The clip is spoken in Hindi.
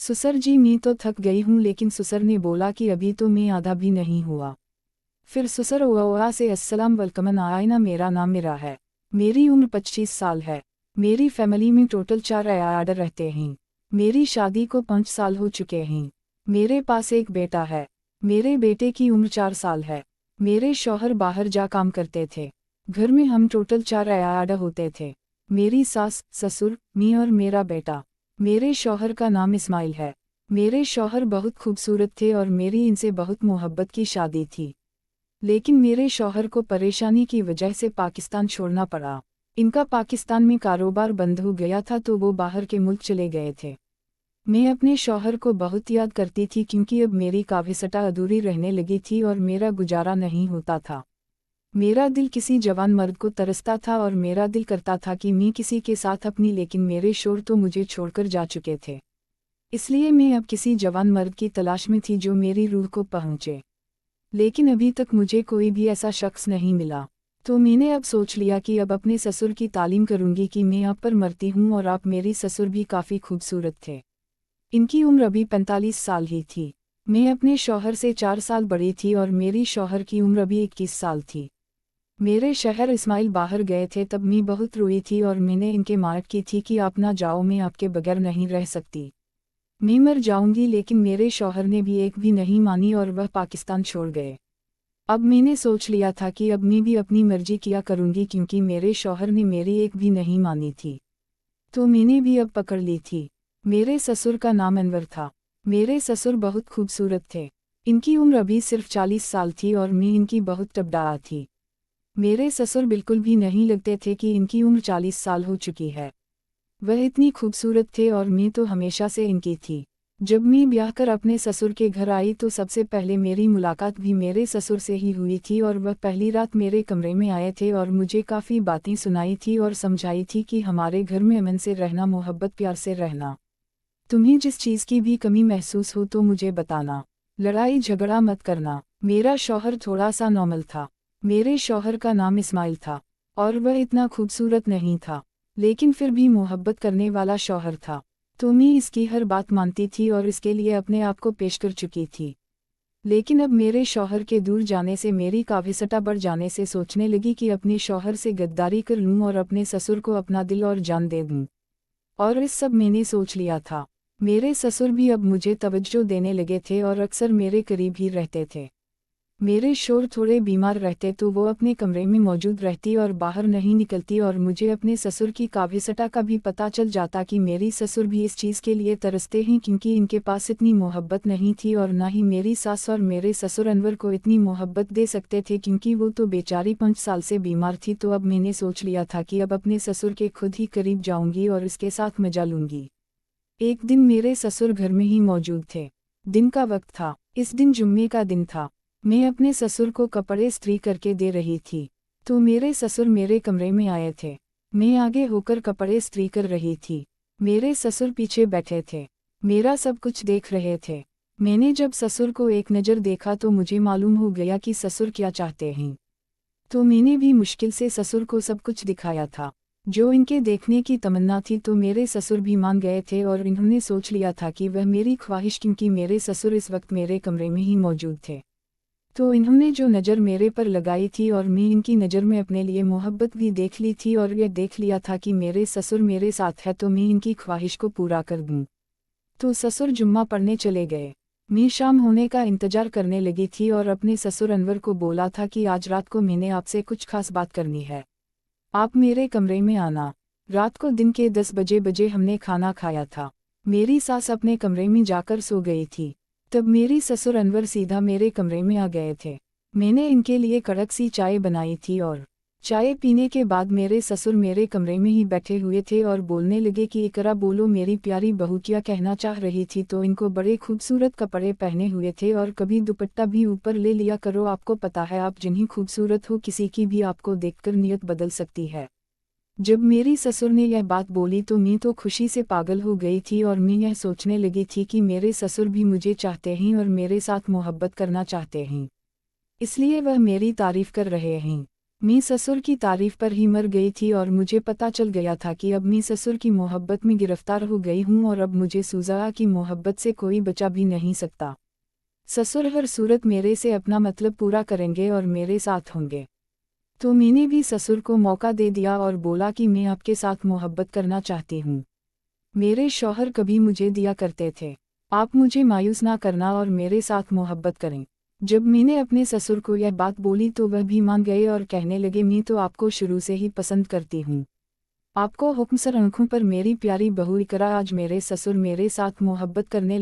ससुर जी मैं तो थक गई हूँ, लेकिन ससुर ने बोला कि अभी तो मैं आधा भी नहीं हुआ। फिर ससुर ओआ से अस्सलाम वालेकुम आयना, मेरा नाम मेरा है, मेरी उम्र 25 साल है, मेरी फैमिली में टोटल 4 आर्डर रहते हैं, मेरी शादी को 5 साल हो चुके हैं, मेरे पास एक बेटा है, मेरे बेटे की उम्र 4 साल है, मेरे शौहर बाहर जा काम करते थे, घर में हम टोटल 4 आर्डर होते थे, मेरी सास ससुर मैं और मेरा बेटा। मेरे शौहर का नाम इस्माइल है। मेरे शौहर बहुत खूबसूरत थे और मेरी इनसे बहुत मोहब्बत की शादी थी, लेकिन मेरे शौहर को परेशानी की वजह से पाकिस्तान छोड़ना पड़ा। इनका पाकिस्तान में कारोबार बंद हो गया था तो वो बाहर के मुल्क चले गए थे। मैं अपने शौहर को बहुत याद करती थी क्योंकि अब मेरी काविसटा अधूरी रहने लगी थी और मेरा गुजारा नहीं होता था। मेरा दिल किसी जवान मर्द को तरसता था और मेरा दिल करता था कि मैं किसी के साथ अपनी, लेकिन मेरे शौहर तो मुझे छोड़कर जा चुके थे। इसलिए मैं अब किसी जवान मर्द की तलाश में थी जो मेरी रूह को पहुँचे, लेकिन अभी तक मुझे कोई भी ऐसा शख्स नहीं मिला। तो मैंने अब सोच लिया कि अब अपने ससुर की तालीम करूंगी कि मैं आप पर मरती हूँ और आप मेरी ससुर भी काफ़ी खूबसूरत थे। इनकी उम्र अभी 45 साल ही थी। मैं अपने शौहर से 4 साल बड़ी थी और मेरी शौहर की उम्र अभी 21 साल थी। मेरे शहर इस्माइल बाहर गए थे तब मैं बहुत रोई थी और मैंने इनके मार्क की थी कि आप ना जाओ, मैं आपके बगैर नहीं रह सकती, मैं मर जाऊंगी, लेकिन मेरे शौहर ने भी एक भी नहीं मानी और वह पाकिस्तान छोड़ गए। अब मैंने सोच लिया था कि अब मैं भी अपनी मर्जी किया करूंगी क्योंकि मेरे शौहर ने मेरी एक भी नहीं मानी थी, तो मैंने भी अब पकड़ ली थी। मेरे ससुर का नाम अनवर था। मेरे ससुर बहुत खूबसूरत थे। इनकी उम्र अभी सिर्फ 40 साल थी और मैं इनकी बहुत टबडा थी। मेरे ससुर बिल्कुल भी नहीं लगते थे कि इनकी उम्र 40 साल हो चुकी है। वह इतनी खूबसूरत थे और मैं तो हमेशा से इनकी थी। जब मैं ब्याह कर अपने ससुर के घर आई तो सबसे पहले मेरी मुलाकात भी मेरे ससुर से ही हुई थी और वह पहली रात मेरे कमरे में आए थे और मुझे काफ़ी बातें सुनाई थी और समझाई थी कि हमारे घर में अमन से रहना, मोहब्बत प्यार से रहना। तुम्हें जिस चीज़ की भी कमी महसूस हो तो मुझे बताना, लड़ाई झगड़ा मत करना। मेरा शौहर थोड़ा सा नॉर्मल था। मेरे शौहर का नाम इस्माइल था और वह इतना खूबसूरत नहीं था, लेकिन फिर भी मोहब्बत करने वाला शौहर था, तो मैं इसकी हर बात मानती थी और इसके लिए अपने आप को पेश कर चुकी थी। लेकिन अब मेरे शौहर के दूर जाने से मेरी काविसटा बढ़ जाने से सोचने लगी कि अपने शौहर से गद्दारी कर लूँ और अपने ससुर को अपना दिल और जान दे दूँ। और इस सब मैंने सोच लिया था। मेरे ससुर भी अब मुझे तवज्जो देने लगे थे और अक्सर मेरे करीब ही रहते थे। मेरे शौहर थोड़े बीमार रहते तो वो अपने कमरे में मौजूद रहती और बाहर नहीं निकलती और मुझे अपने ससुर की काविसटा का भी पता चल जाता कि मेरी ससुर भी इस चीज़ के लिए तरसते हैं क्योंकि इनके पास इतनी मोहब्बत नहीं थी और ना ही मेरी सास और मेरे ससुर अनवर को इतनी मोहब्बत दे सकते थे क्योंकि वो तो बेचारी 5 साल से बीमार थी। तो अब मैंने सोच लिया था कि अब अपने ससुर के खुद ही करीब जाऊंगी और इसके साथ मजा लूंगी। एक दिन मेरे ससुर घर में ही मौजूद थे। दिन का वक्त था। इस दिन जुम्मे का दिन था। मैं अपने ससुर को कपड़े इस्त्री करके दे रही थी, तो मेरे ससुर मेरे कमरे में आए थे। मैं आगे होकर कपड़े इस्त्री कर रही थी। मेरे ससुर पीछे बैठे थे, मेरा सब कुछ देख रहे थे। मैंने जब ससुर को एक नज़र देखा तो मुझे मालूम हो गया कि ससुर क्या चाहते हैं, तो मैंने भी मुश्किल से ससुर को सब कुछ दिखाया था जो इनके देखने की तमन्ना थी। तो मेरे ससुर भी मान गए थे और इन्होंने सोच लिया था कि वह मेरी ख्वाहिश, क्योंकि मेरे ससुर इस वक्त मेरे कमरे में ही मौजूद थे, तो इन्होंने जो नज़र मेरे पर लगाई थी और मैं इनकी नज़र में अपने लिए मोहब्बत भी देख ली थी और यह देख लिया था कि मेरे ससुर मेरे साथ है तो मैं इनकी ख्वाहिश को पूरा कर दूँ। तो ससुर जुम्मा पढ़ने चले गए। मैं शाम होने का इंतज़ार करने लगी थी और अपने ससुर अनवर को बोला था कि आज रात को मैंने आपसे कुछ खास बात करनी है, आप मेरे कमरे में आना। रात को दिन के 10 बजे हमने खाना खाया था। मेरी सास अपने कमरे में जाकर सो गई थी। तब मेरी ससुर अनवर सीधा मेरे कमरे में आ गए थे। मैंने इनके लिए कड़क सी चाय बनाई थी और चाय पीने के बाद मेरे ससुर मेरे कमरे में ही बैठे हुए थे और बोलने लगे कि इकरा बोलो मेरी प्यारी बहू क्या कहना चाह रही थी। तो इनको बड़े खूबसूरत कपड़े पहने हुए थे और कभी दुपट्टा भी ऊपर ले लिया करो, आपको पता है आप जिन्हीं खूबसूरत हो किसी की भी आपको देखकर नियत बदल सकती है। जब मेरी ससुर ने यह बात बोली तो मैं तो खुशी से पागल हो गई थी और मैं यह सोचने लगी थी कि मेरे ससुर भी मुझे चाहते हैं और मेरे साथ मोहब्बत करना चाहते हैं, इसलिए वह मेरी तारीफ कर रहे हैं। मैं ससुर की तारीफ पर ही मर गई थी और मुझे पता चल गया था कि अब मैं ससुर की मोहब्बत में गिरफ्तार हो गई हूँ और अब मुझे सुज़ा की मोहब्बत से कोई बचा भी नहीं सकता। ससुर हर सूरत मेरे से अपना मतलब पूरा करेंगे और मेरे साथ होंगे। तो मैंने भी ससुर को मौका दे दिया और बोला कि मैं आपके साथ मोहब्बत करना चाहती हूँ। मेरे शौहर कभी मुझे दिया करते थे, आप मुझे मायूस ना करना और मेरे साथ मोहब्बत करें। जब मैंने अपने ससुर को यह बात बोली तो वह भी मान गए और कहने लगे, मैं तो आपको शुरू से ही पसंद करती हूँ। आपको हुक्म सर आंखों पर मेरी प्यारी बहू इकरा। आज मेरे ससुर मेरे साथ मोहब्बत करने